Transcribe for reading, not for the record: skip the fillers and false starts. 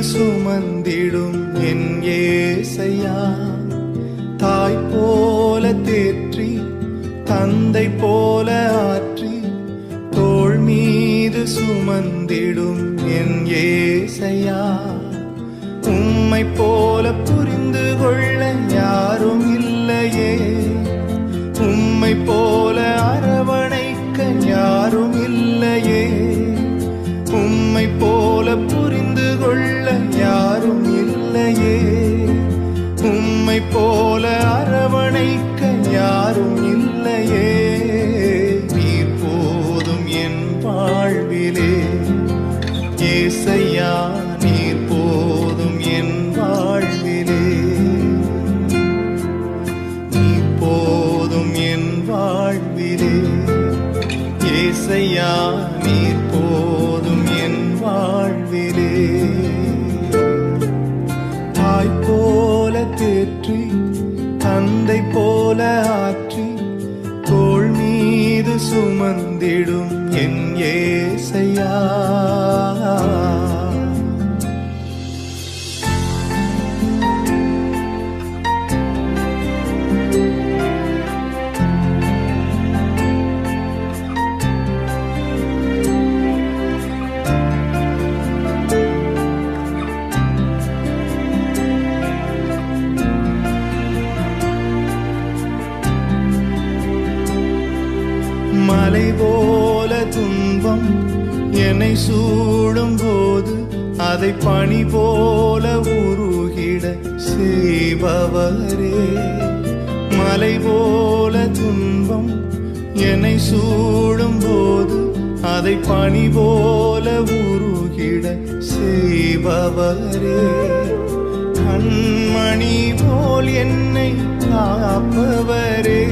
சுமந்திடும் என் ஏசையா. தாய் போல தேற்றி தந்தை போல ஆற்றி தோள் மீது சுமந்திடும் என் ஏசையா. உம்மை போல புரிந்து கொள்ள யாரும் இல்லையே, உம்மை போல அரவணைக்க யாரும் இல்லையே, உம்மை போல புரிந்து கொள்ள யாரும் இல்லையே, உம்மை போல அரவணைக்க யாரும் இல்லையே. நீர் போதும் என் வாழ்விலே ஏசையா, நீர் போதும் என் வாழ்விலே, நீர் போதும் என் வாழ்விலே ஏசையா, நீர் போதும் என் வாழ்விலே. தாய் போல தேற்றி தந்தை போல ஆற்றி தோள் மீது சுமந்திடும் என் ஏசையா. மலை போல துன்பம் என்னை சூடும் போது அதை பனி போல உருகிட செய்பவரே. மலை போல துன்பம் என்னை சூடும் போது அதை பனி போல உருகிட செய்பவரே. கண்மணி போல் என்னை காப்பவரே,